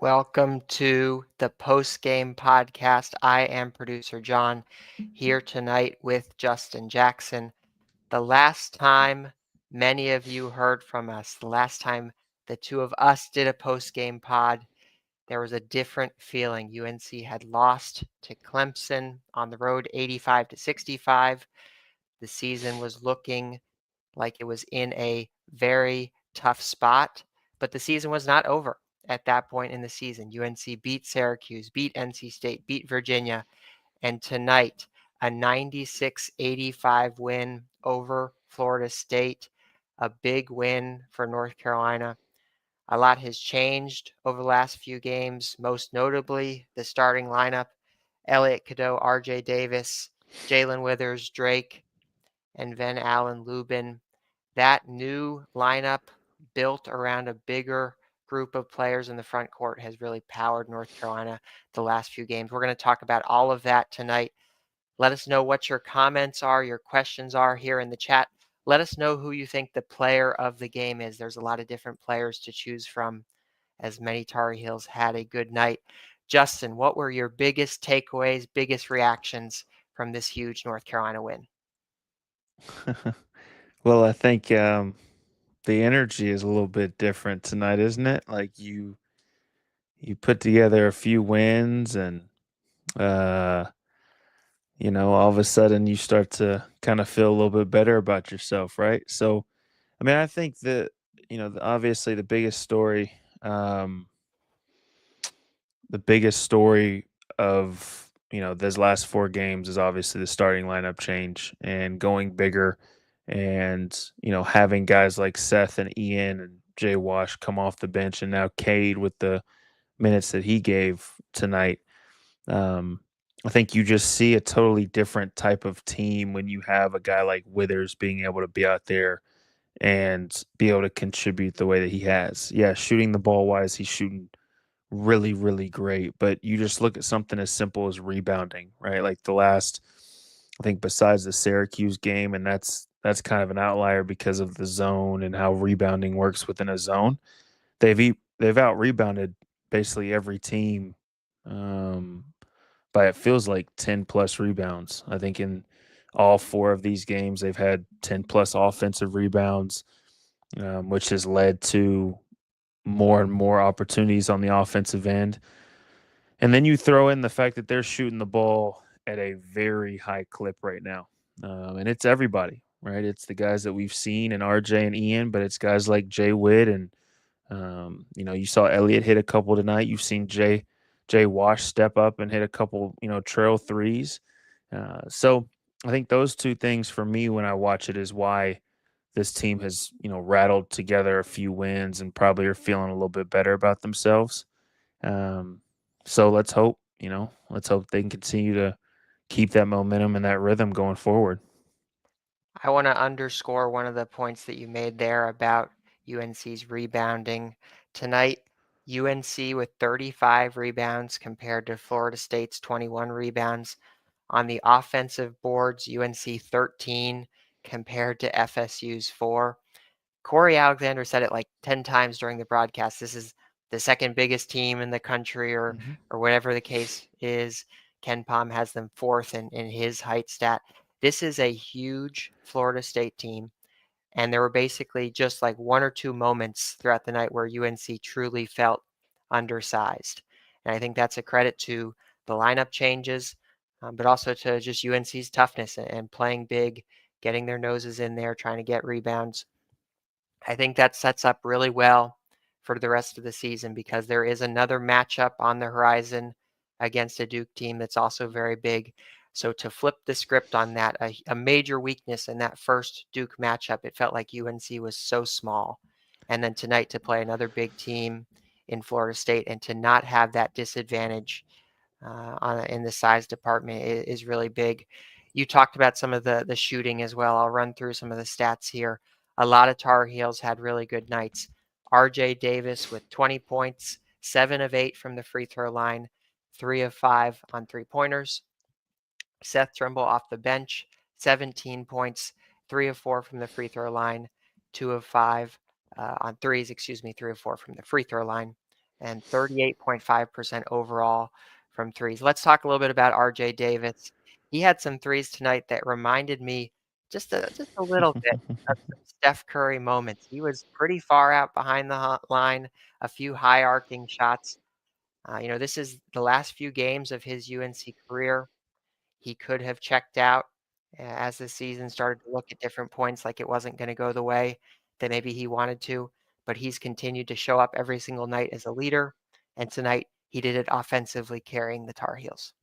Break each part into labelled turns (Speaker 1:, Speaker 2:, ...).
Speaker 1: Welcome to the Postgame podcast. I am producer John here tonight with Justin Jackson. The last time many of you heard from us, the last time the two of us did a postgame pod, there was a different feeling. UNC had lost to Clemson on the road 85-65. The season was looking like it was in a very tough spot, but the season was not over at that point in the season. UNC beat Syracuse, beat NC State, beat Virginia, and tonight a 96-85 win over Florida State, a big win for North Carolina. A lot has changed over the last few games, most notably the starting lineup: Elliott Cadeau, RJ Davis, Jalen Withers, Drake, and Van Allen Lubin. That new lineup built around a bigger group of players in the front court has really powered North Carolina the last few games. We're going to talk about all of that tonight. Let us know what your comments are, your questions are here in the chat. Let us know who you think the player of the game is. There's a lot of different players to choose from, as many Tar Heels had a good night. Justin, what were your biggest takeaways, biggest reactions from this huge North Carolina win?
Speaker 2: Well, I think the energy is a little bit different tonight, isn't it? Like you put together a few wins, and uh, all of a sudden you start to kind of feel a little bit better about yourself, right? So, I mean, I think that obviously um, the biggest story of those last four games is obviously the starting lineup change and going bigger, and having guys like Seth and Ian and Jay Wash come off the bench, and now Cade with the minutes that he gave tonight. um, I think you just see a totally different type of team when you have a guy like Withers being able to be out there and be able to contribute the way that he has. Yeah, shooting the ball wise, he's shooting really, really great. But you just look at something as simple as rebounding, right? Like the last, I think besides the Syracuse game, and that's kind of an outlier because of the zone and how rebounding works within a zone. They've out rebounded basically every team, um, by it feels like 10 plus rebounds. I think in all four of these games they've had 10 plus offensive rebounds, which has led to more and more opportunities on the offensive end. And then you throw in the fact that they're shooting the ball at a very high clip right now. And it's everybody, right? It's the guys that we've seen in RJ and Ian, but it's guys like Jay Witt and you saw Elliott hit a couple tonight. You've seen Jay Wash step up and hit a couple, trail threes. So I think those two things for me when I watch it is why this team has, rattled together a few wins and probably are feeling a little bit better about themselves. Um, so let's hope they can continue to keep that momentum and that rhythm going forward.
Speaker 1: I want to underscore one of the points that you made there about UNC's rebounding tonight. UNC with 35 rebounds compared to Florida State's 21 rebounds. On the offensive boards, UNC 13 compared to FSU's 4. Corey Alexander said it like 10 times during the broadcast. This is the second biggest team in the country,
Speaker 2: Mhm.
Speaker 1: or whatever the case is. Ken Palm has them fourth in his height stat. This is a huge Florida State team. And there were basically just like one or two moments throughout the night where UNC truly felt undersized. And I think that's a credit to the lineup changes, but also to just UNC's toughness and playing big, getting their noses in there, trying to get rebounds. I think that sets up really well for the rest of the season because there is another matchup on the horizon against a Duke team that's also very big. So to flip the script on that, a major weakness in that first Duke matchup, it felt like UNC was so small. And then tonight to play another big team in Florida State and to not have that disadvantage in the size department is really big. You talked about some of the shooting as well. I'll run through some of the stats here. A lot of Tar Heels had really good nights. RJ Davis with 20 points, 7 of 8 from the free throw line, 3 of 5 on three-pointers. Seth Trimble off the bench, 17 points, 3 of 4 from the free throw line, 2 of 5 on threes, 3 of 4 from the free throw line. and 38.5% overall from threes. Let's talk a little bit about RJ Davis. He had some threes tonight that reminded me just a little bit of some Steph Curry moments. He was pretty far out behind the line, a few high arcing shots. This is the last few games of his UNC career. He could have checked out as the season started to look at different points like it wasn't going to go the way that maybe he wanted to, but he's continued to show up every single night as a leader. And tonight he did it offensively, carrying the Tar Heels.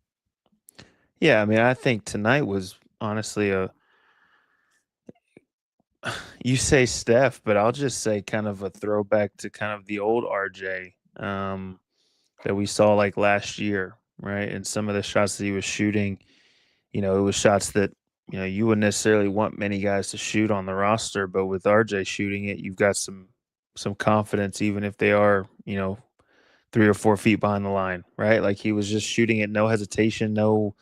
Speaker 2: Yeah, I mean, I think tonight was honestly a you say Steph, but I'll just say kind of a throwback to kind of the old RJ that we saw like last year, right? And some of the shots that he was shooting, it was shots that you wouldn't necessarily want many guys to shoot on the roster, but with RJ shooting it, you've got some confidence, even if they are 3 or 4 feet behind the line, right? Like he was just shooting it, no hesitation, no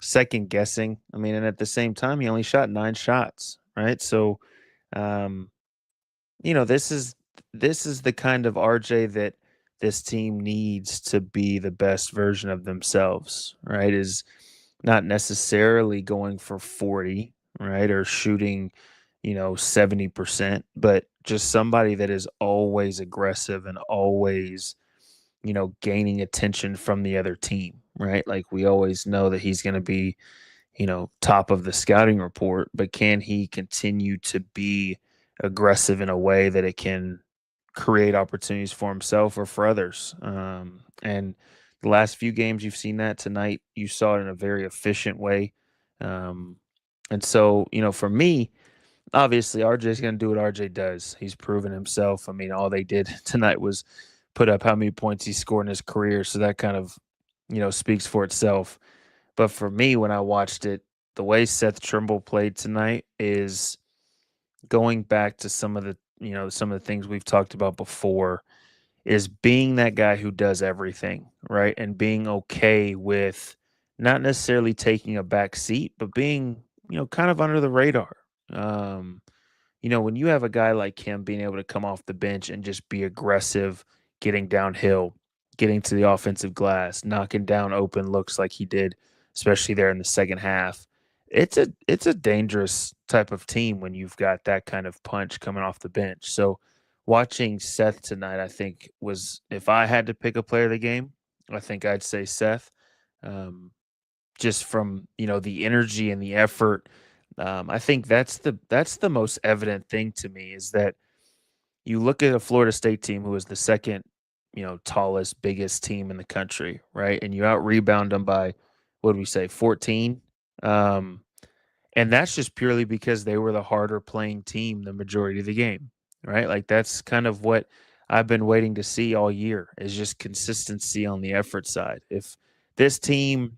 Speaker 2: second guessing. I mean, and at the same time, he only shot 9 shots, right? So, um, this is the kind of RJ that this team needs to be the best version of themselves, right? Is not necessarily going for 40, right? Or shooting, 70%, but just somebody that is always aggressive and always, gaining attention from the other team, right? Like we always know that he's going to be, top of the scouting report, but can he continue to be aggressive in a way that it can create opportunities for himself or for others? And the last few games you've seen that tonight, you saw it in a very efficient way. Um, and so, for me, obviously RJ is going to do what RJ does. He's proven himself. I mean, all they did tonight was put up how many points he scored in his career. So that kind of, speaks for itself. But for me, when I watched it, the way Seth Trimble played tonight is going back to some of the things we've talked about before, is being that guy who does everything, right? And being okay with not necessarily taking a back seat, but being, kind of under the radar. Um, when you have a guy like him being able to come off the bench and just be aggressive, getting downhill, getting to the offensive glass, knocking down open looks like he did, especially there in the second half. It's a dangerous type of team when you've got that kind of punch coming off the bench. So watching Seth tonight, I think was, if I had to pick a player of the game, I think I'd say Seth. Um, just from the energy and the effort. I think that's the most evident thing to me, is that you look at a Florida State team who is the second, tallest, biggest team in the country, right? And you out rebound them by, what do we say, 14? Um, and that's just purely because they were the harder playing team the majority of the game, right? Like that's kind of what I've been waiting to see all year, is just consistency on the effort side. If this team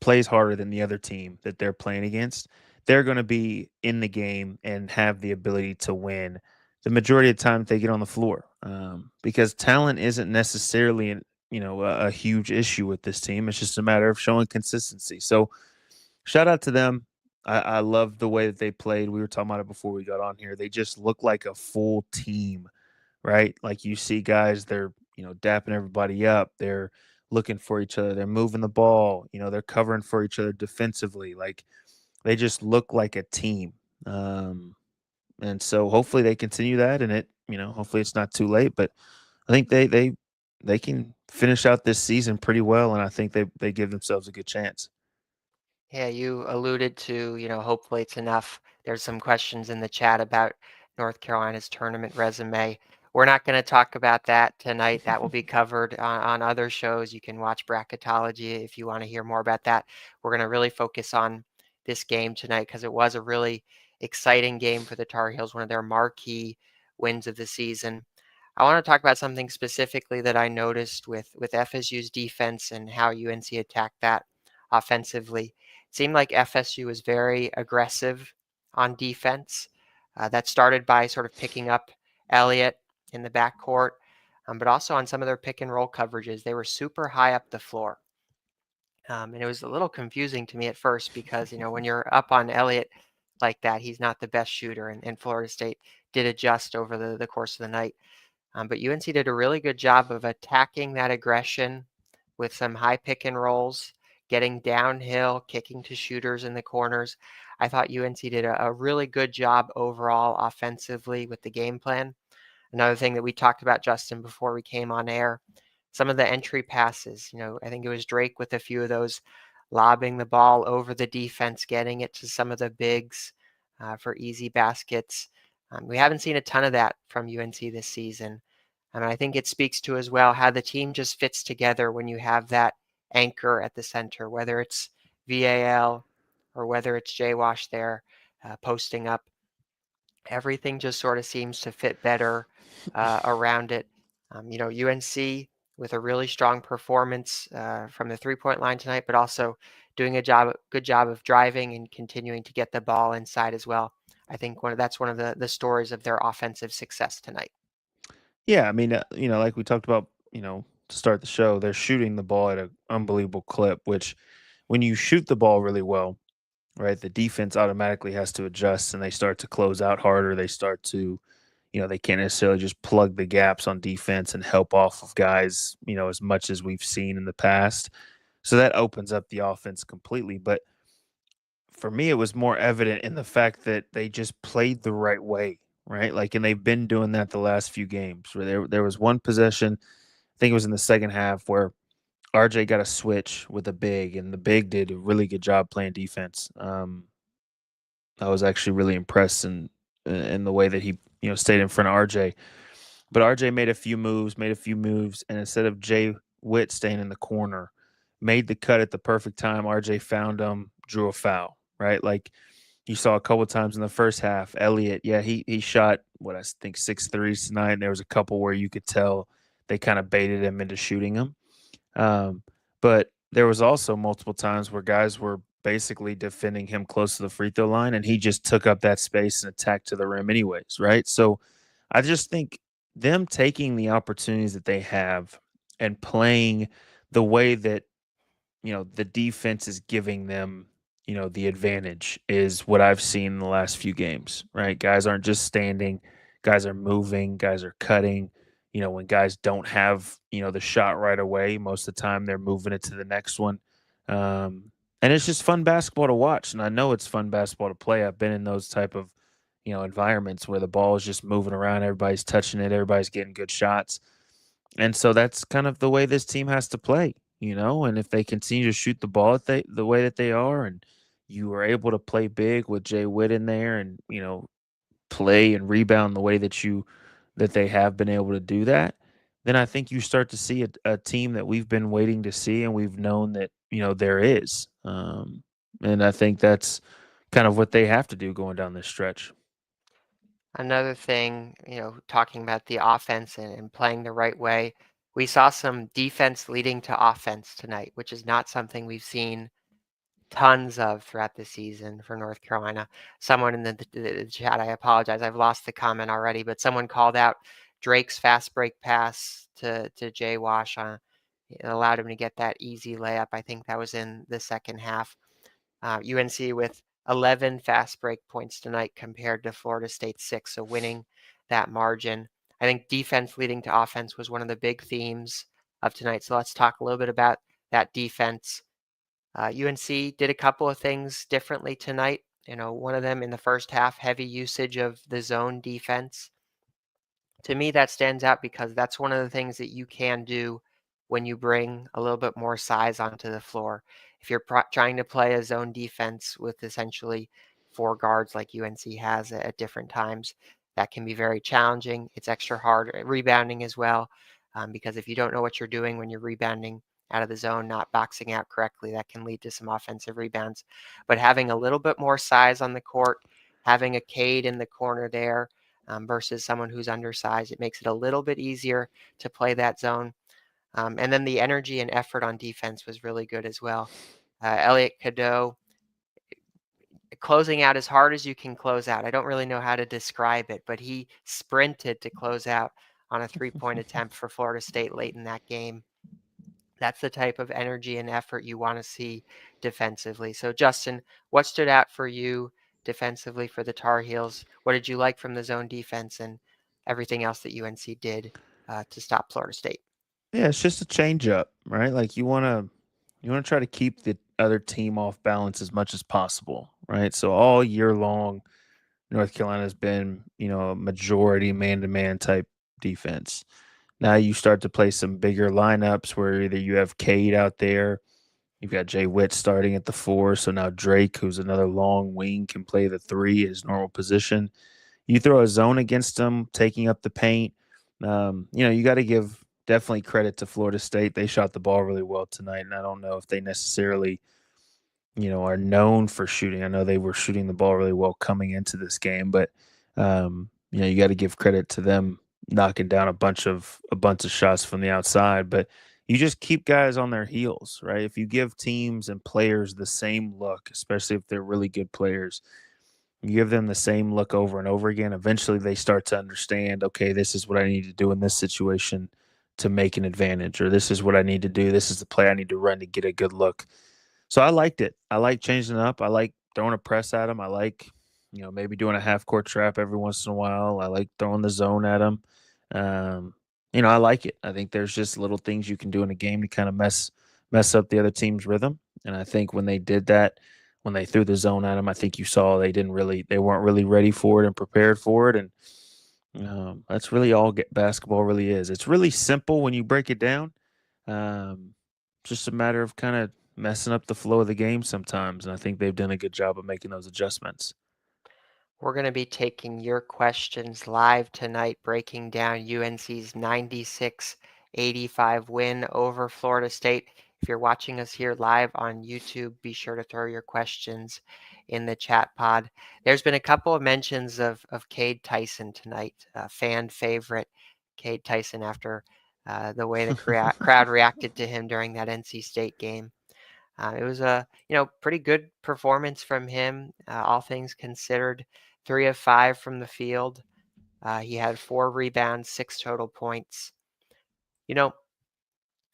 Speaker 2: plays harder than the other team that they're playing against, they're going to be in the game and have the ability to win the majority of the time that they get on the floor. Because talent isn't necessarily a huge issue with this team. It's just a matter of showing consistency. So shout out to them. I love the way that they played. We were talking about it before we got on here. They just look like a full team, right? Like you see guys, they're, dapping everybody up. They're looking for each other. They're moving the ball. They're covering for each other defensively. Like they just look like a team. And so hopefully they continue that, and hopefully it's not too late. But I think they can finish out this season pretty well, and I think they give themselves a good chance.
Speaker 1: Yeah, you alluded to, hopefully it's enough. There's some questions in the chat about North Carolina's tournament resume. We're not going to talk about that tonight. That will be covered on other shows. You can watch Bracketology if you want to hear more about that. We're going to really focus on this game tonight because it was a really exciting game for the Tar Heels, one of their marquee wins of the season. I want to talk about something specifically that I noticed with FSU's defense and how UNC attacked that offensively. It seemed like FSU was very aggressive on defense. That started by sort of picking up Elliott in the backcourt, but also on some of their pick and roll coverages. They were super high up the floor. And it was a little confusing to me at first because, when you're up on Elliott like that, he's not the best shooter. And Florida State did adjust over the course of the night. But UNC did a really good job of attacking that aggression with some high pick and rolls, getting downhill, kicking to shooters in the corners. I thought UNC did a really good job overall offensively with the game plan. Another thing that we talked about, Justin, before we came on air, some of the entry passes. I think it was Drake with a few of those, lobbing the ball over the defense, getting it to some of the bigs for easy baskets. We haven't seen a ton of that from UNC this season. And I think it speaks to as well how the team just fits together when you have that anchor at the center, whether it's VAL or whether it's Jay Wash there posting up. Everything just sort of seems to fit better around it. UNC with a really strong performance from the three-point line tonight, but also doing a good job of driving and continuing to get the ball inside as well. I think that's one of the stories of their offensive success tonight.
Speaker 2: Yeah, I mean, like we talked about, to start the show, they're shooting the ball at an unbelievable clip, which when you shoot the ball really well, right, the defense automatically has to adjust and they start to close out harder. They start to, they can't necessarily just plug the gaps on defense and help off of guys, as much as we've seen in the past. So that opens up the offense completely. But for me, it was more evident in the fact that they just played the right way, right? Like, and they've been doing that the last few games where there was one possession, I think it was in the second half, where RJ got a switch with a big, and the big did a really good job playing defense. I was actually really impressed in the way that he stayed in front of RJ. But RJ made a few moves, and instead of Jay Witt staying in the corner, made the cut at the perfect time. RJ found him, drew a foul. Right, like you saw a couple of times in the first half. Elliott, yeah, he shot what I think 6 threes tonight, and there was a couple where you could tell they kind of baited him into shooting him. But there was also multiple times where guys were basically defending him close to the free throw line, and he just took up that space and attacked to the rim anyways, right? So I just think them taking the opportunities that they have and playing the way that the defense is giving them, the advantage is what I've seen in the last few games, right? Guys aren't just standing, guys are moving, guys are cutting. When guys don't have, the shot right away, most of the time they're moving it to the next one. And it's just fun basketball to watch. And I know it's fun basketball to play. I've been in those type of, environments where the ball is just moving around, everybody's touching it, everybody's getting good shots. And so that's kind of the way this team has to play, and if they continue to shoot the ball the way that they are, and you are able to play big with Jay Witt in there and, play and rebound the way that they have been able to do that, then I think you start to see a team that we've been waiting to see and we've known that, there is. And I think that's kind of what they have to do going down this stretch.
Speaker 1: Another thing, talking about the offense and playing the right way, we saw some defense leading to offense tonight, which is not something we've seen tons of throughout the season for North Carolina. Someone in the chat, I apologize, I've lost the comment already, but someone called out Drake's fast break pass to Jay Wash. It allowed him to get that easy layup. I think that was in the second half. UNC with 11 fast break points tonight compared to Florida State's 6, so winning that margin. I think defense leading to offense was one of the big themes of tonight. So let's talk a little bit about that defense. UNC did a couple of things differently tonight. One of them in the first half, heavy usage of the zone defense. To me, that stands out because that's one of the things that you can do when you bring a little bit more size onto the floor. If you're trying to play a zone defense with essentially 4 guards like UNC has at different times, that can be very challenging. It's extra hard at rebounding as well, because if you don't know what you're doing when you're rebounding out of the zone, not boxing out correctly, that can lead to some offensive rebounds. But having a little bit more size on the court, having a Cade in the corner there, versus someone who's undersized, it makes it a little bit easier to play that zone. And then the energy and effort on defense was really good as well. Elliot Cadeau closing out as hard as you can close out. I don't really know how to describe it, but he sprinted to close out on a 3-point attempt for Florida State late in that game. That's the type of energy and effort you want to see defensively. So, Justin, what stood out for you defensively for the Tar Heels? What did you like from the zone defense? And everything else that UNC did to stop Florida State.
Speaker 2: Yeah, it's just a change up, right? Like you want to try to keep the other team off balance as much as possible, right? So all year long, North Carolina's been, a majority man to man type defense. Now you start to play some bigger lineups where either you have Cade out there, you've got Jay Witt starting at the 4, so now Drake, who's another long wing, can play the 3, his normal position. You throw a zone against them, taking up the paint. You got to give definitely credit to Florida State. They shot the ball really well tonight, and I don't know if they necessarily, are known for shooting. I know they were shooting the ball really well coming into this game, but you got to give credit to them knocking down a bunch of shots from the outside. But you just keep guys on their heels, right? If you give teams and players the same look, especially if they're really good players, you give them the same look over and over again, eventually they start to understand, okay, this is what I need to do in this situation to make an advantage, or this is what I need to do. This is the play I need to run to get a good look. So I liked it. I like changing it up. I like throwing a press at them. I like, maybe doing a half court trap every once in a while. I like throwing the zone at them. Um, I like it. I think there's just little things you can do in a game to kind of mess up the other team's rhythm. And I think when they did that, when they threw the zone at them, I think you saw they weren't really ready for it and prepared for it. And that's really all basketball really is. It's really simple when you break it down. Um, just a matter of kind of messing up the flow of the game sometimes, and I think they've done a good job of making those adjustments.
Speaker 1: We're going to be taking your questions live tonight, breaking down UNC's 96-85 win over Florida State. If you're watching us here live on YouTube, be sure to throw your questions in the chat pod. There's been a couple of mentions of Cade Tyson tonight, fan favorite Cade Tyson, after the way the crowd reacted to him during that NC State game. It was a pretty good performance from him, all things considered. 3 of 5 from the field. He had 4 rebounds, 6 total points.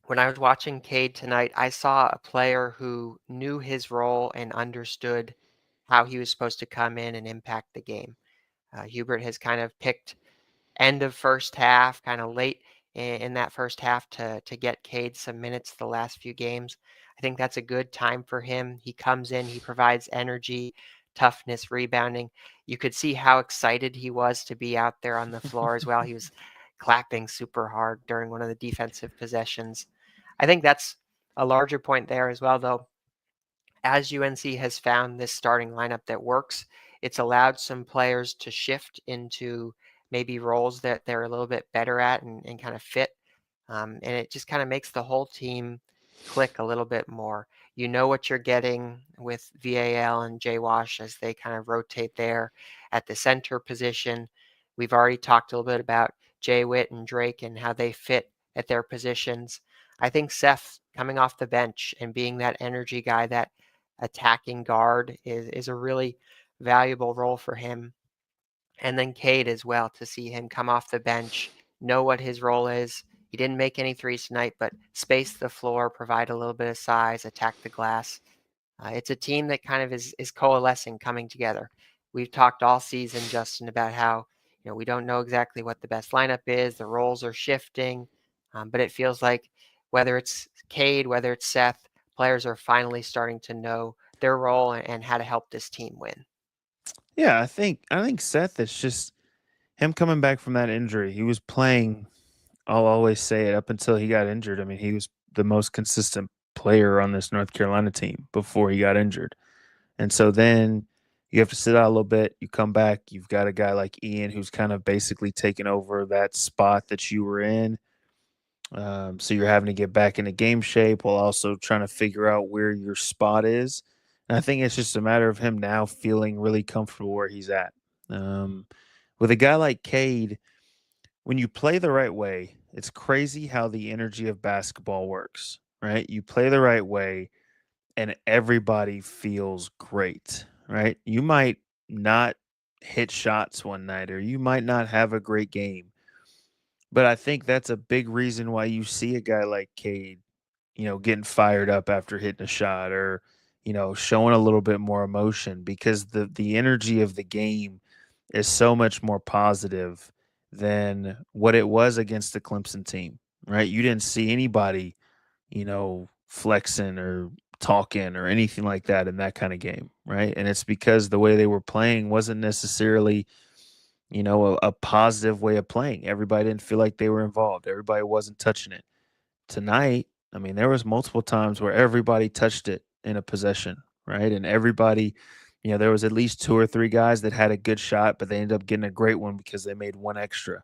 Speaker 1: When I was watching Cade tonight, I saw a player who knew his role and understood how he was supposed to come in and impact the game. Hubert has kind of picked end of first half, kind of late in that first half to get Cade some minutes the last few games. I think that's a good time for him. He comes in, he provides energy, toughness, rebounding. You could see how excited he was to be out there on the floor as well. He was clapping super hard during one of the defensive possessions. I think that's a larger point there as well, though. As UNC has found this starting lineup that works, it's allowed some players to shift into maybe roles that they're a little bit better at and kind of fit. And it just kind of makes the whole team click a little bit more. You know what you're getting with VAL and Jay Wash as they kind of rotate there at the center position. We've already talked a little bit about Jay Witt and Drake and how they fit at their positions. I think Seth coming off the bench and being that energy guy, that attacking guard, is a really valuable role for him. And then Cade as well, to see him come off the bench, know what his role is. He didn't make any threes tonight, but space the floor, provide a little bit of size, attack the glass. It's a team that kind of is coalescing, coming together. We've talked all season, Justin, about how we don't know exactly what the best lineup is. The roles are shifting, but it feels like whether it's Cade, whether it's Seth, players are finally starting to know their role and how to help this team win.
Speaker 2: Yeah, I think Seth is just him coming back from that injury. He was playing. I'll always say it up until he got injured. I mean, he was the most consistent player on this North Carolina team before he got injured. And so then you have to sit out a little bit. You come back. You've got a guy like Ian who's kind of basically taken over that spot that you were in. So you're having to get back into game shape while also trying to figure out where your spot is. And I think it's just a matter of him now feeling really comfortable where he's at. Um, with a guy like Cade, when you play the right way, it's crazy how the energy of basketball works, right? You play the right way and everybody feels great, right? You might not hit shots one night or you might not have a great game. But I think that's a big reason why you see a guy like Cade, getting fired up after hitting a shot or, showing a little bit more emotion because the energy of the game is so much more positive than what it was against the Clemson team, right? You didn't see anybody, flexing or talking or anything like that in that kind of game, right? And it's because the way they were playing wasn't necessarily, a positive way of playing. Everybody didn't feel like they were involved. Everybody wasn't touching it. Tonight, I mean, there was multiple times where everybody touched it in a possession, right? And everybody, there was at least two or three guys that had a good shot, but they ended up getting a great one because they made one extra.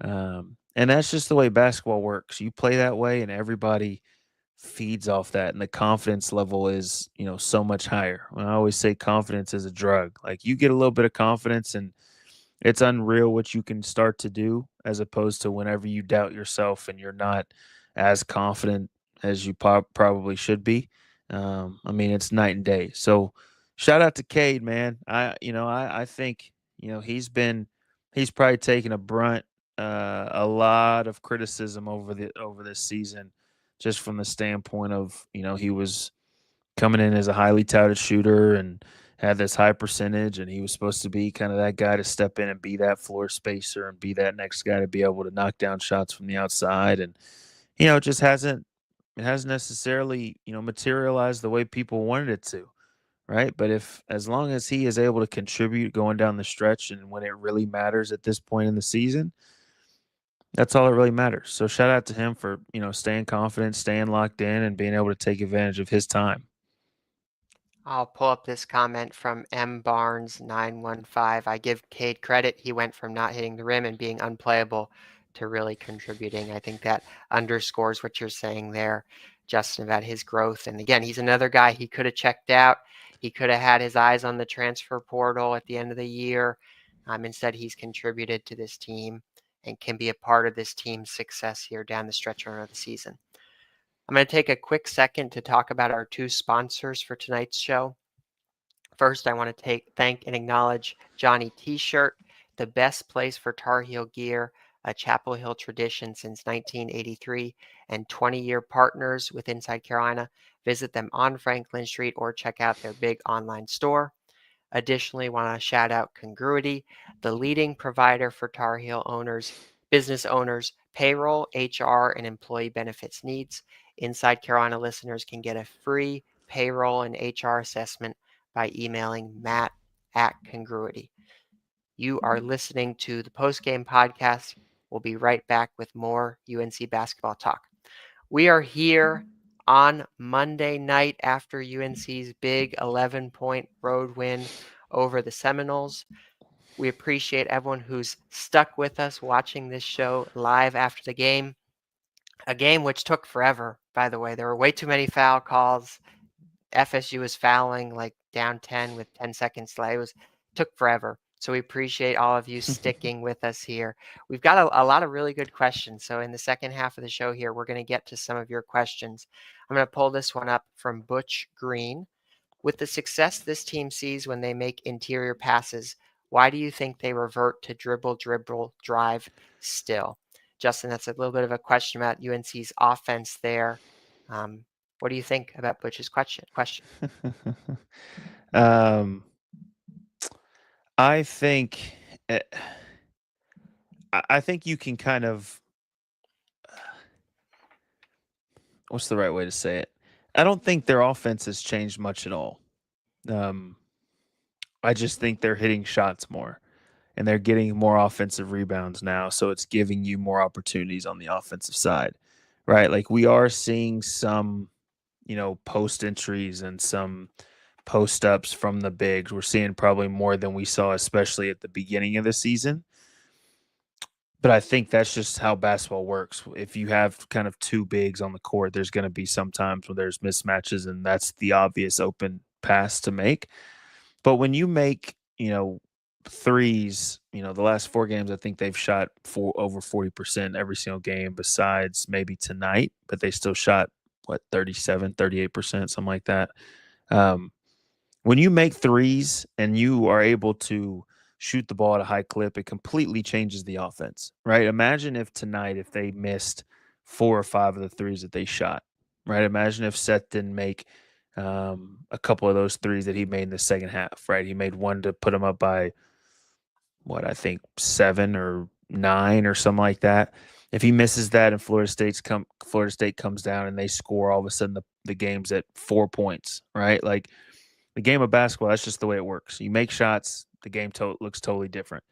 Speaker 2: And that's just the way basketball works. You play that way, and everybody feeds off that, and the confidence level is, so much higher. When I always say confidence is a drug. Like you get a little bit of confidence, and it's unreal what you can start to do, as opposed to whenever you doubt yourself and you're not as confident as you probably should be. I mean, it's night and day. So, shout out to Cade, man. I think he's probably taken a lot of criticism over this season, just from the standpoint of he was coming in as a highly touted shooter and had this high percentage, and he was supposed to be kind of that guy to step in and be that floor spacer and be that next guy to be able to knock down shots from the outside. And it just hasn't necessarily materialized the way people wanted it to, right? But if as long as he is able to contribute going down the stretch and when it really matters at this point in the season, that's all that really matters. So shout out to him for staying confident, staying locked in, and being able to take advantage of his time.
Speaker 1: I'll pull up this comment from M Barnes 915. I give Cade credit. He went from not hitting the rim and being unplayable to really contributing. I think that underscores what you're saying there, Justin, about his growth. And again, he's another guy. He could have checked out. He could have had his eyes on the transfer portal at the end of the year. Instead, he's contributed to this team and can be a part of this team's success here down the stretch of the season. I'm going to take a quick second to talk about our two sponsors for tonight's show. First, I want to thank and acknowledge Johnny T-Shirt, the best place for Tar Heel gear, a Chapel Hill tradition since 1983, and 20-year partners with Inside Carolina. Visit them on Franklin Street or check out their big online store. Additionally, want to shout out Congruity, the leading provider for Tar Heel business owners, payroll, HR, and employee benefits needs. Inside Carolina listeners can get a free payroll and HR assessment by emailing Matt at Congruity. You are listening to the Postgame podcast. We'll be right back with more UNC basketball talk. We are here on Monday night after UNC's big 11-point road win over the Seminoles. We appreciate everyone who's stuck with us watching this show live after the game. A game which took forever, by the way. There were way too many foul calls. FSU was fouling like down 10 with 10 seconds left. It took forever. So we appreciate all of you sticking with us here. We've got a lot of really good questions. So in the second half of the show here, we're going to get to some of your questions. I'm going to pull this one up from Butch Green. With the success this team sees when they make interior passes, why do you think they revert to dribble, drive still? Justin, that's a little bit of a question about UNC's offense there. What do you think about Butch's question?
Speaker 2: um, I think I think you can kind of what's the right way to say it? I don't think their offense has changed much at all. Um, I just think they're hitting shots more and they're getting more offensive rebounds now, so it's giving you more opportunities on the offensive side, right? Like we are seeing some, post entries and some post ups from the bigs. We're seeing probably more than we saw, especially at the beginning of the season. But I think that's just how basketball works. If you have kind of two bigs on the court, there's going to be some times where there's mismatches, and that's the obvious open pass to make. But when you make, threes, the last four games, I think they've shot over 40% every single game, besides maybe tonight, but they still shot, 37, 38%, something like that. Um, when you make threes and you are able to shoot the ball at a high clip, it completely changes the offense, right? Imagine if tonight, if they missed four or five of the threes that they shot, right? Imagine if Seth didn't make a couple of those threes that he made in the second half, right? He made one to put him up by I think 7 or 9 or something like that. If he misses that and Florida State comes down and they score, all of a sudden the game's at 4 points, right? Like the game of basketball, that's just the way it works. You make shots, the game looks totally different.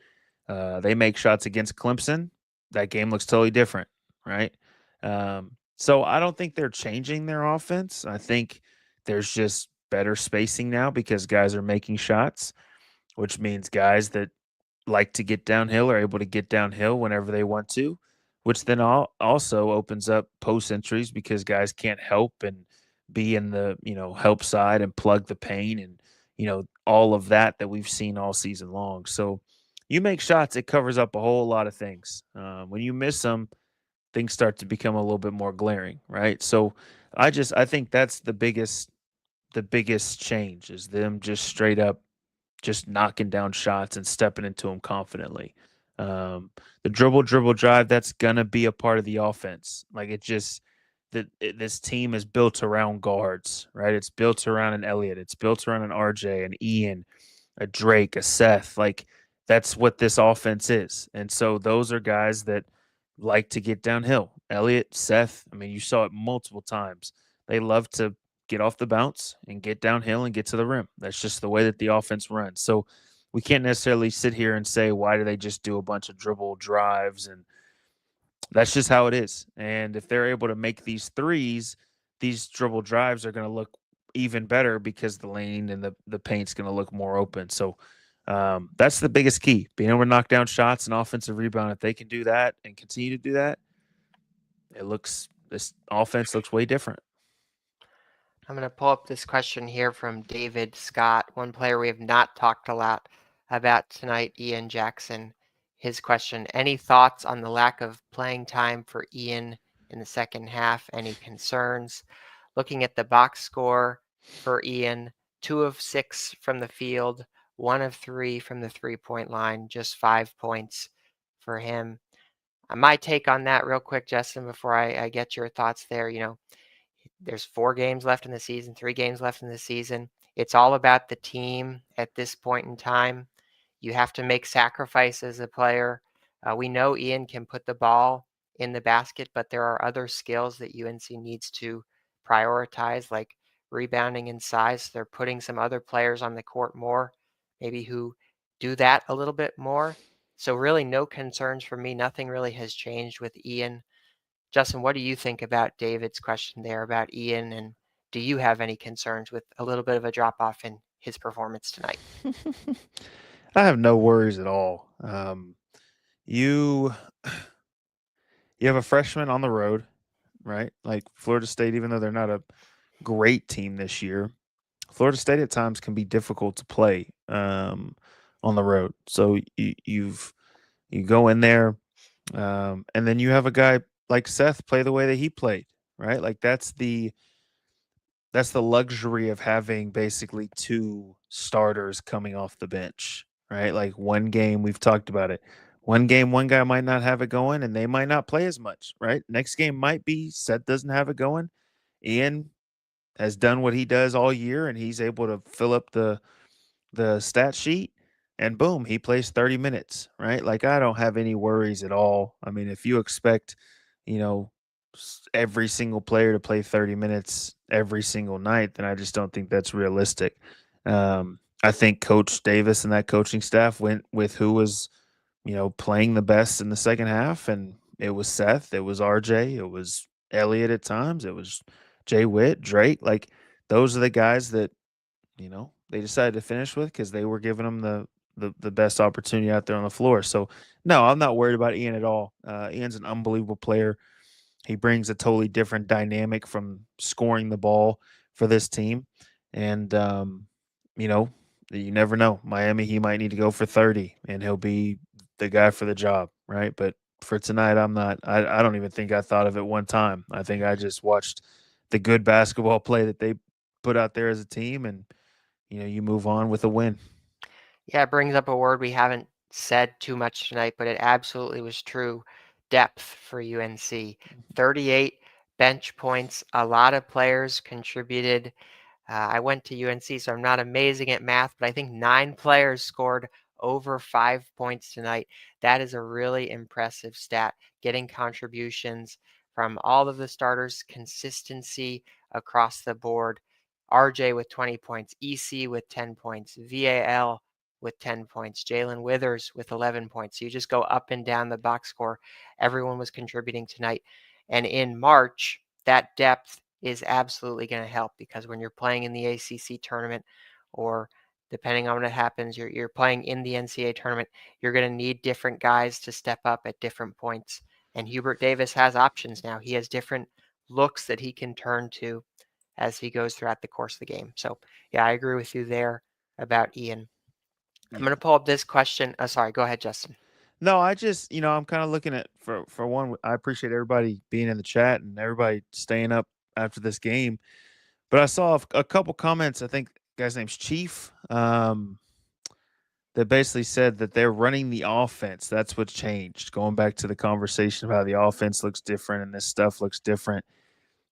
Speaker 2: They make shots against Clemson, that game looks totally different, right? So I don't think they're changing their offense. I think there's just better spacing now because guys are making shots, which means guys that like to get downhill are able to get downhill whenever they want to, which then also opens up post entries because guys can't help and be in the help side and plug the paint and all of that we've seen all season long. So you make shots, it covers up a whole lot of things. When you miss them, things start to become a little bit more glaring, right? So I think that's the biggest change is them just straight up just knocking down shots and stepping into them confidently. Um, the dribble drive, that's gonna be a part of the offense. Like this team is built around guards, right? It's built around an Elliott, it's built around an RJ, an Ian, a Drake, a Seth. Like that's what this offense is. And so those are guys that like to get downhill. Elliott, Seth, I mean, you saw it multiple times. They love to get off the bounce and get downhill and get to the rim. That's just the way that the offense runs. So we can't necessarily sit here and say, why do they just do a bunch of dribble drives? And that's just how it is. And if they're able to make these threes, these dribble drives are going to look even better because the lane and the paint's going to look more open. So that's the biggest key, being able to knock down shots and offensive rebound. If they can do that and continue to do that, this offense looks way different.
Speaker 1: I'm going to pull up this question here from David Scott, one player we have not talked a lot about tonight, Ian Jackson. His question, any thoughts on the lack of playing time for Ian in the second half? Any concerns? Looking at the box score for Ian, 2 of 6 from the field, 1 of 3 from the three-point line, just 5 points for him. My take on that real quick, Justin, before I get your thoughts there, there's 4 games left in the season, 3 games left in the season. It's all about the team at this point in time. You have to make sacrifices as a player. We know Ian can put the ball in the basket, but there are other skills that UNC needs to prioritize, like rebounding and size. They're putting some other players on the court more, maybe who do that a little bit more. So really no concerns for me. Nothing really has changed with Ian. Justin, what do you think about David's question there about Ian? And do you have any concerns with a little bit of a drop off in his performance tonight?
Speaker 2: I have no worries at all. You you have a freshman on the road, right? Like Florida State, even though they're not a great team this year, Florida State at times can be difficult to play on the road. So you go in there, and then you have a guy like Seth play the way that he played, right? Like that's the luxury of having basically 2 starters coming off the bench, right? Like one game, we've talked about it. One game, one guy might not have it going and they might not play as much, right? Next game might be Seth doesn't have it going. Ian has done what he does all year and he's able to fill up the stat sheet and boom, he plays 30 minutes, right? Like I don't have any worries at all. I mean, if you expect, you know, every single player to play 30 minutes every single night, then I just don't think that's realistic. I think Coach Davis and that coaching staff went with who was, playing the best in the second half, and it was Seth, it was RJ, it was Elliott at times, it was Jay Witt, Drake. Like those are the guys that they decided to finish with because they were giving them the best opportunity out there on the floor. So no, I'm not worried about Ian at all. Ian's an unbelievable player. He brings a totally different dynamic from scoring the ball for this team. And, you know, you never know. Miami, he might need to go for 30 and he'll be the guy for the job, right? But for tonight, I'm not, I don't even think I thought of it one time. I think I just watched the good basketball play that they put out there as a team and, you move on with a win.
Speaker 1: Yeah, it brings up a word we haven't said too much tonight, but it absolutely was true. Depth for UNC. 38 bench points. A lot of players contributed. I went to UNC, so I'm not amazing at math, but I think 9 players scored over 5 points tonight. That is a really impressive stat, getting contributions from all of the starters, consistency across the board. RJ with 20 points, EC with 10 points, VAL with 10 points, Jalen Withers with 11 points. So you just go up and down the box score. Everyone was contributing tonight. And in March, that depth is absolutely going to help, because when you're playing in the ACC tournament, or depending on what happens, you're playing in the NCAA tournament, you're going to need different guys to step up at different points. And Hubert Davis has options now. He has different looks that he can turn to as he goes throughout the course of the game. So, yeah, I agree with you there about Ian. I'm
Speaker 2: Yeah.
Speaker 1: going to pull up this question. Sorry, go ahead, Justin.
Speaker 2: No, I just, I'm kind of looking at for one. I appreciate everybody being in the chat and everybody staying up after this game. But I saw a couple comments. I think the guy's name's Chief. That basically said that they're running the offense. That's what's changed. Going back to the conversation of how the offense looks different and this stuff looks different.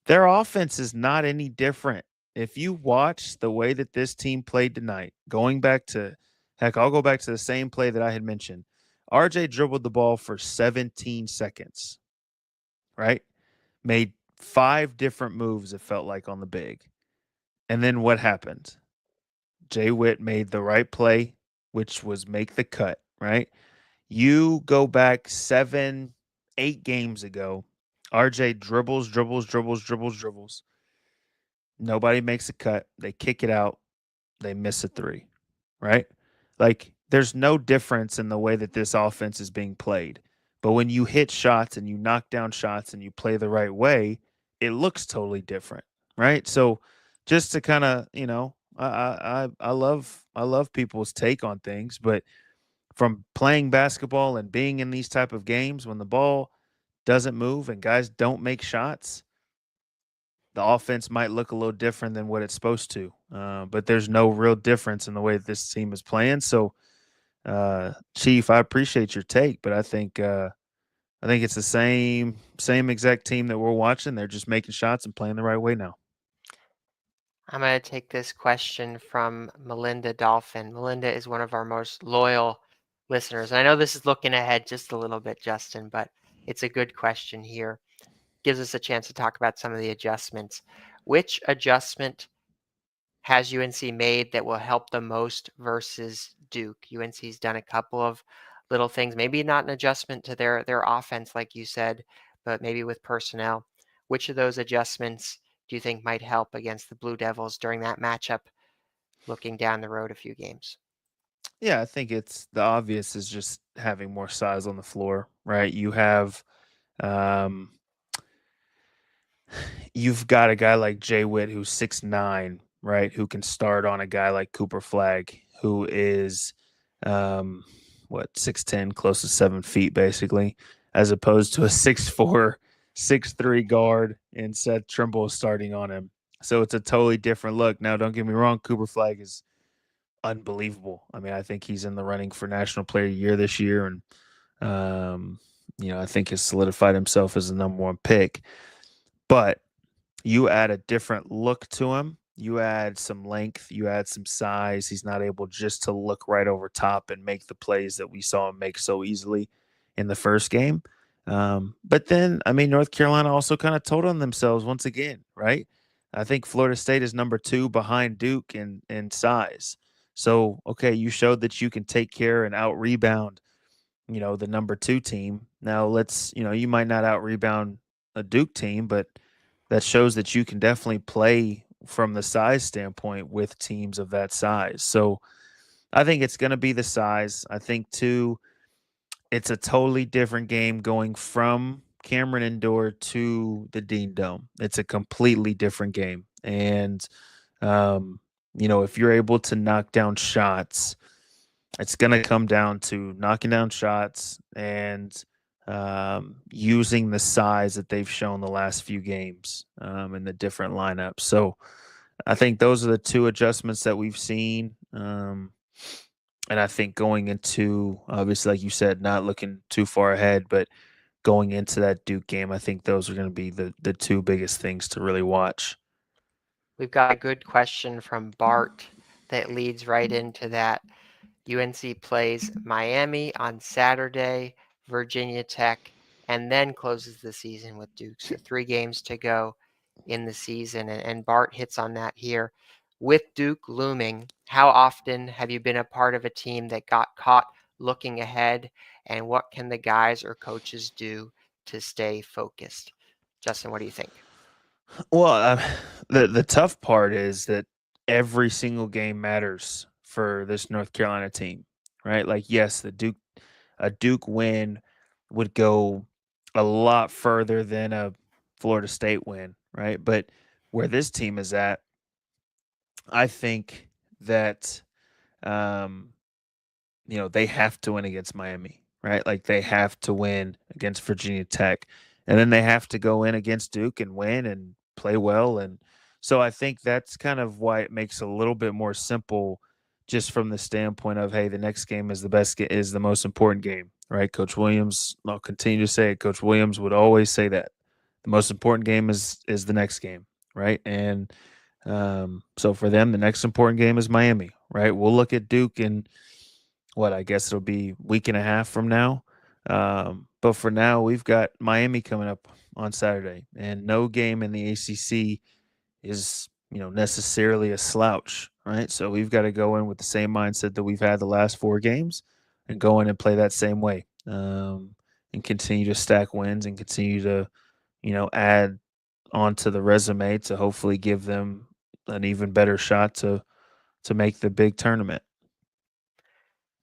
Speaker 2: Their offense is not any different. If you watch the way that this team played tonight, going back to, heck, I'll go back to the same play that I had mentioned. RJ dribbled the ball for 17 seconds, right? Made 5 different moves, it felt like, on the big. And then what happened? Jay Witt made the right play, which was make the cut, right? You go back 7, 8 games ago, RJ dribbles, dribbles, dribbles, dribbles, dribbles. Nobody makes a cut. They kick it out. They miss a 3, right? Like, there's no difference in the way that this offense is being played. But when you hit shots and you knock down shots and you play the right way, it looks totally different, right? So just to kind of, I love people's take on things, but from playing basketball and being in these type of games, when the ball doesn't move and guys don't make shots, the offense might look a little different than what it's supposed to. But there's no real difference in the way that this team is playing. So, Chief, I appreciate your take, but I think it's the same exact team that we're watching. They're just making shots and playing the right way now.
Speaker 1: I'm going to take this question from Melinda Dolphin. Melinda is one of our most loyal listeners. And I know this is looking ahead just a little bit, Justin, but it's a good question here. Gives us a chance to talk about some of the adjustments. Which adjustment has UNC made that will help the most versus Duke? UNC's done a couple of little things, maybe not an adjustment to their offense, like you said, but maybe with personnel. Which of those adjustments do you think might help against the Blue Devils during that matchup, looking down the road a few games?
Speaker 2: Yeah, I think it's the obvious is just having more size on the floor, right? Um, you've got a guy like Jay Witt who's 6'9", right? Who can start on a guy like Cooper Flagg, who is um 6'10", close to 7 feet basically, as opposed to a 6'4", 6'3" guard and Seth Trimble starting on him. So it's a totally different look. Now, don't get me wrong, Cooper Flagg is unbelievable. I mean, I think he's in the running for National Player of the Year this year, and I think has solidified himself as the number 1 pick. But you add a different look to him. You add some length. You add some size. He's not able just to look right over top and make the plays that we saw him make so easily in the first game. But then, I mean, North Carolina also kind of told on themselves once again, right? I think Florida State is number 2 behind Duke in size. So, okay, you showed that you can take care and out rebound, the number 2 team. Now you might not out rebound a Duke team, but that shows that you can definitely play from the size standpoint with teams of that size. So I think it's going to be the size. I think, too, it's a totally different game going from Cameron Indoor to the Dean Dome. It's a completely different game. And, if you're able to knock down shots, it's going to come down to knocking down shots and using the size that they've shown the last few games in the different lineups. So I think those are the 2 adjustments that we've seen. And I think going into, obviously, like you said, not looking too far ahead, but going into that Duke game, I think those are going to be the 2 biggest things to really watch.
Speaker 1: We've got a good question from Bart that leads right into that. UNC plays Miami on Saturday, Virginia Tech, and then closes the season with Duke. So 3 games to go in the season, and Bart hits on that here. With Duke looming, how often have you been a part of a team that got caught looking ahead, and what can the guys or coaches do to stay focused? Justin, what do you think?
Speaker 2: Well, the tough part is that every single game matters for this North Carolina team, right? Like, yes, a Duke win would go a lot further than a Florida State win, right? But where this team is at, I think that um, they have to win against Miami, right? Like they have to win against Virginia Tech. And then they have to go in against Duke and win and play well. And so I think that's kind of why it makes a little bit more simple just from the standpoint of, hey, the next game is is the most important game, right? Coach Williams, I'll continue to say it, Coach Williams would always say that. The most important game is the next game, right? And so for them, the next important game is Miami, right? We'll look at Duke and what I guess it'll be week and a half from now. But for now, we've got Miami coming up on Saturday, and no game in the ACC is necessarily a slouch, right? So we've got to go in with the same mindset that we've had the last 4 games, and go in and play that same way, and continue to stack wins and continue to add onto the resume to hopefully give them an even better shot to make the big tournament.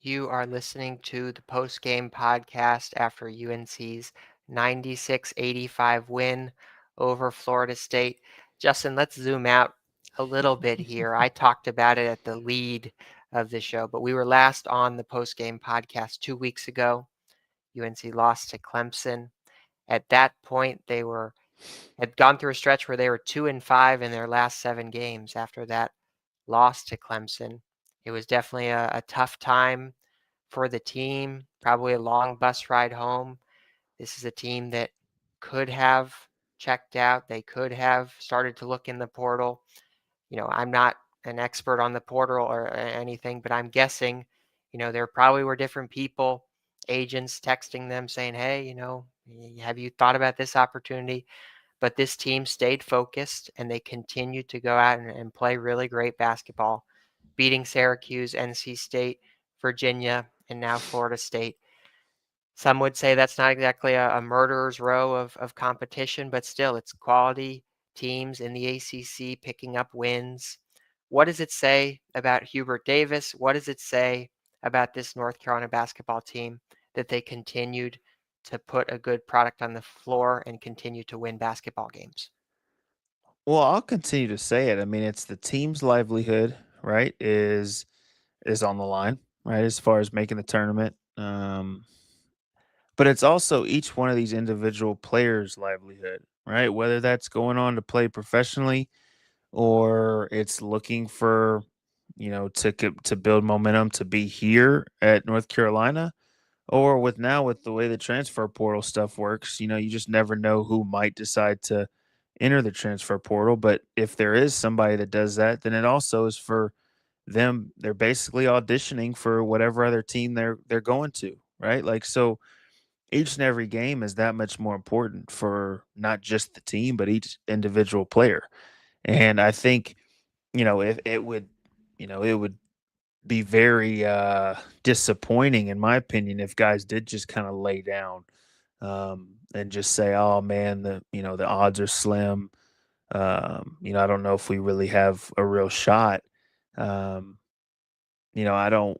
Speaker 1: You are listening to the post-game podcast after UNC's 96-85 win over Florida State. Justin, let's zoom out a little bit here. I talked about it at the lead of the show, but we were last on the post-game podcast 2 weeks ago. UNC lost to Clemson. At that point, had gone through a stretch where they were 2-5 in their last 7 games after that loss to Clemson. It was definitely a tough time for the team, probably a long bus ride home. This is a team that could have checked out. They could have started to look in the portal. I'm not an expert on the portal or anything, but I'm guessing, there probably were different people, agents texting them saying, hey, have you thought about this opportunity? But this team stayed focused and they continued to go out and play really great basketball, beating Syracuse, NC State, Virginia, and now Florida State. Some would say that's not exactly a murderer's row of competition, but still, it's quality teams in the ACC picking up wins. What does it say about Hubert Davis? What does it say about this North Carolina basketball team that they continued to put a good product on the floor and continue to win basketball games?
Speaker 2: Well, I'll continue to say it. I mean, it's the team's livelihood, right? Is on the line, right? As far as making the tournament. But it's also each one of these individual players' livelihood, right? Whether that's going on to play professionally or it's looking for, to build momentum to be here at North Carolina, or with the way the transfer portal stuff works, you just never know who might decide to enter the transfer portal. But if there is somebody that does that, then it also is for them. They're basically auditioning for whatever other team they're going to, right? Like so each and every game is that much more important for not just the team, but each individual player. And I think, if it would be very disappointing, in my opinion, if guys did just kind of lay down and just say, "Oh man, the odds are slim." I don't know if we really have a real shot. Um, I don't.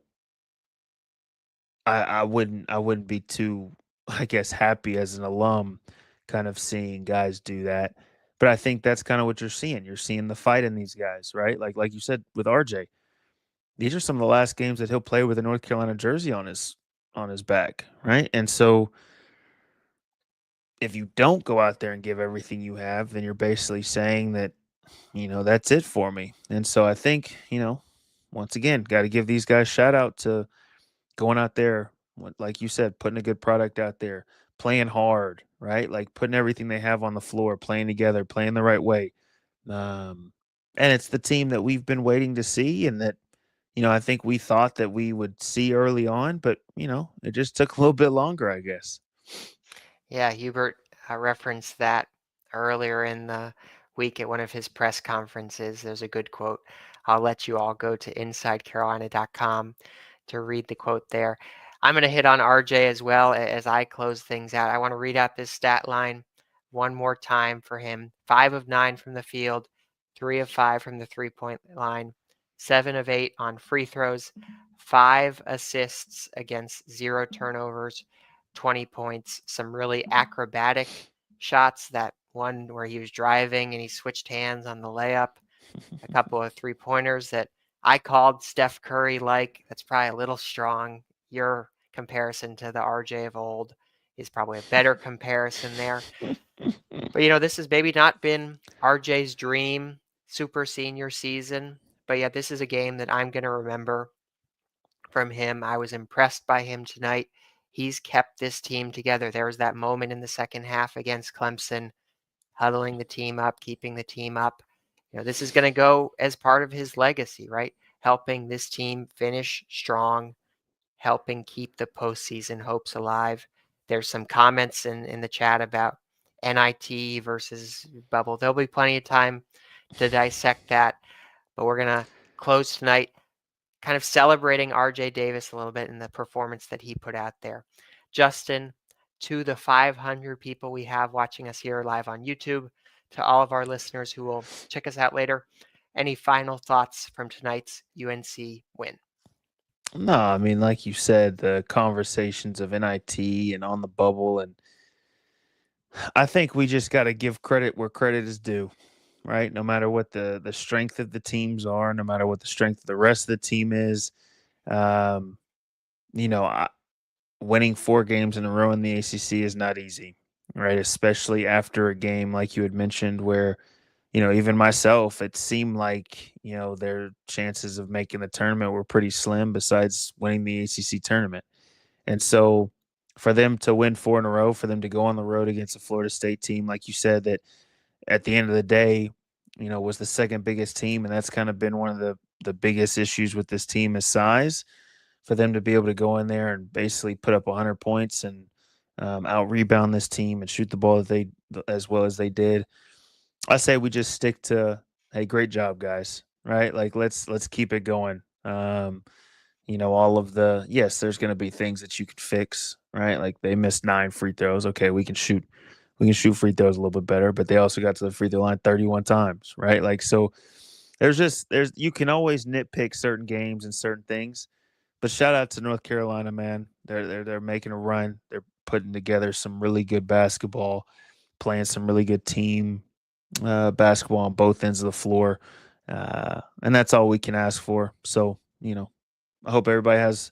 Speaker 2: I wouldn't be too, I guess, happy as an alum, kind of seeing guys do that. But I think that's kind of what you're seeing. You're seeing the fight in these guys, right? Like you said with RJ, these are some of the last games that he'll play with a North Carolina jersey on his back, right? And so if you don't go out there and give everything you have, then you're basically saying that, that's it for me. And so I think, once again, got to give these guys shout out to going out there, like you said, putting a good product out there, playing hard, right? Like putting everything they have on the floor, playing together, playing the right way. Um, and it's the team that we've been waiting to see, and that I think we thought that we would see early on, but it just took a little bit longer, I guess.
Speaker 1: Yeah, Hubert referenced that earlier in the week at one of his press conferences. There's a good quote. I'll let you all go to InsideCarolina.com to read the quote there. I'm going to hit on RJ as well as I close things out. I want to read out this stat line one more time for him. 5 of 9 from the field, 3 of 5 from the three-point line, 7 of 8 on free throws, 5 assists against 0 turnovers, 20 points, some really acrobatic shots. That one where he was driving and he switched hands on the layup, a couple of 3-pointers that I called Steph Curry like. That's probably a little strong. Your comparison to the RJ of old is probably a better comparison there. But this has maybe not been RJ's dream super senior season, but yeah, this is a game that I'm going to remember from him. I was impressed by him tonight. He's kept this team together. There was that moment in the second half against Clemson, huddling the team up, keeping the team up. This is going to go as part of his legacy, right? Helping this team finish strong, helping keep the postseason hopes alive. There's some comments in the chat about NIT versus bubble. There'll be plenty of time to dissect that, but we're going to close tonight kind of celebrating RJ Davis a little bit and the performance that he put out there. Justin, to the 500 people we have watching us here live on YouTube, to all of our listeners who will check us out later, any final thoughts from tonight's UNC win?
Speaker 2: No, I mean, like you said, the conversations of NIT and on the bubble, and I think we just got to give credit where credit is due, right? No matter what the strength of the teams are, no matter what the strength of the rest of the team is, um, you know, I, winning 4 games in a row in the ACC is not easy, right? Especially after a game like you had mentioned, where even myself, it seemed like their chances of making the tournament were pretty slim. Besides winning the ACC tournament, and so for them to win 4 in a row, for them to go on the road against a Florida State team, like you said, that at the end of the day, was the second biggest team, and that's kind of been one of the biggest issues with this team is size. For them to be able to go in there and basically put up 100 points and out rebound this team and shoot the ball that they as well as they did, I say we just stick to, hey, great job, guys. Right? Like let's keep it going. All of the yes, there's going to be things that you could fix, right? Like they missed 9 free throws. Okay, we can shoot free throws a little bit better, but they also got to the free throw line 31 times, right? Like so, there's you can always nitpick certain games and certain things, but shout out to North Carolina, man. They're making a run. They're putting together some really good basketball, playing some really good team basketball on both ends of the floor, and that's all we can ask for. So I hope everybody has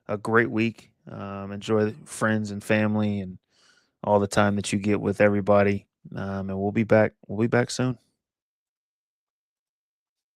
Speaker 2: a great week. Enjoy friends and family and all the time that you get with everybody. And we'll be back. We'll be back soon.